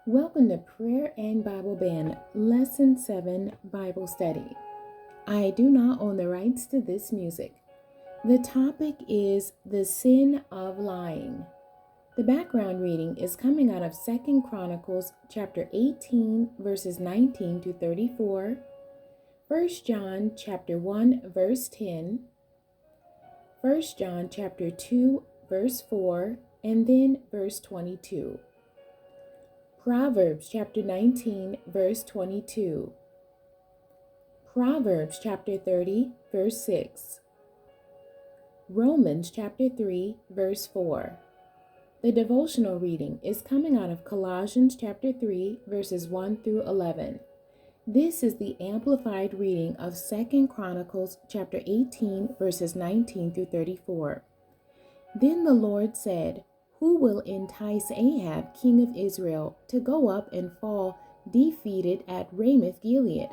Welcome to Prayer and Bible Band, Lesson 7 Bible Study. I do not own the rights to this music. The topic is the sin of lying. The background reading is coming out of 2 Chronicles chapter 18 verses 19 to 34, 1 John chapter 1 verse 10, 1 John chapter 2 verse 4, and then verse 22. Proverbs chapter 19 verse 22. Proverbs chapter 30 verse 6. Romans chapter 3 verse 4. The devotional reading is coming out of Colossians chapter 3 verses 1 through 11. This is the amplified reading of 2 Chronicles chapter 18 verses 19 through 34. Then the Lord said, "Who will entice Ahab, king of Israel, to go up and fall defeated at Ramoth-Gilead?"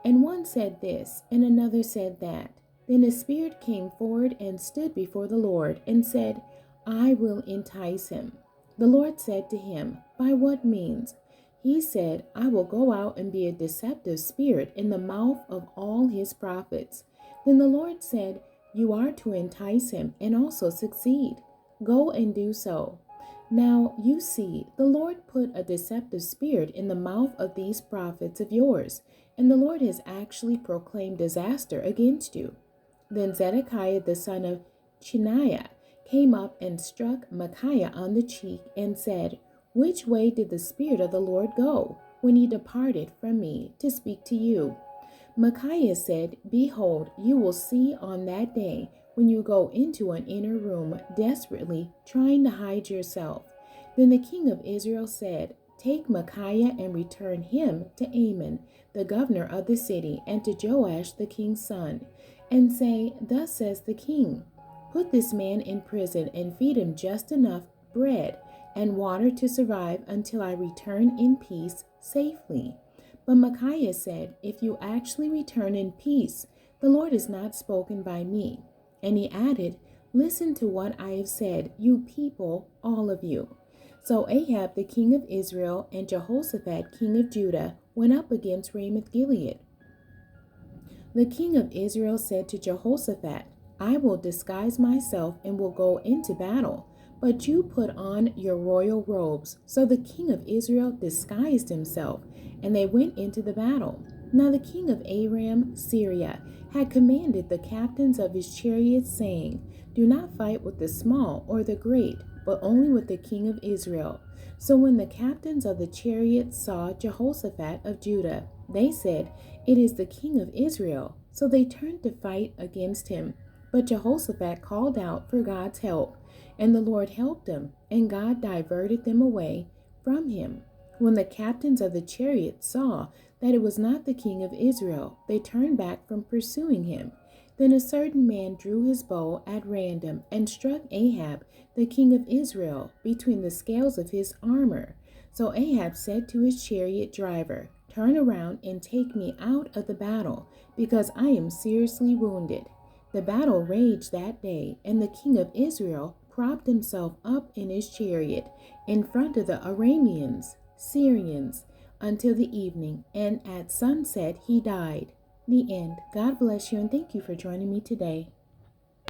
And one said this, and another said that. Then a spirit came forward and stood before the Lord, and said, "I will entice him." The Lord said to him, "By what means?" He said, "I will go out and be a deceptive spirit in the mouth of all his prophets." Then the Lord said, "You are to entice him and also succeed. Go and do so." Now you see, the Lord put a deceptive spirit in the mouth of these prophets of yours, and the Lord has actually proclaimed disaster against you. Then Zedekiah the son of Chenaanah came up and struck Micaiah on the cheek and said, "Which way did the Spirit of the Lord go when he departed from me to speak to you?" Micaiah said, "Behold, you will see on that day when you go into an inner room desperately trying to hide yourself." Then the king of Israel said, "Take Micaiah and return him to Amon, the governor of the city, and to Joash the king's son, and say, 'Thus says the king, put this man in prison and feed him just enough bread and water to survive until I return in peace safely.'" But Micaiah said, "If you actually return in peace, the Lord has not spoken by me." And he added, "Listen to what I have said, you people, all of you." So Ahab the king of Israel and Jehoshaphat king of Judah went up against Ramoth-Gilead. The king of Israel said to Jehoshaphat, "I will disguise myself and will go into battle, but you put on your royal robes." So the king of Israel disguised himself, and they went into the battle. Now the king of Aram, Syria, had commanded the captains of his chariots, saying, "Do not fight with the small or the great, but only with the king of Israel." So when the captains of the chariots saw Jehoshaphat of Judah, they said, "It is the king of Israel." So they turned to fight against him. But Jehoshaphat called out for God's help, and the Lord helped him, and God diverted them away from him. When the captains of the chariots saw that it was not the king of Israel, they turned back from pursuing him. Then a certain man drew his bow at random and struck Ahab, the king of Israel, between the scales of his armor. So Ahab said to his chariot driver, "Turn around and take me out of the battle, because I am seriously wounded." The battle raged that day, and the king of Israel propped himself up in his chariot in front of the Arameans, Syrians, until the evening, and at sunset he died. The end. God bless you, and thank you for joining me today.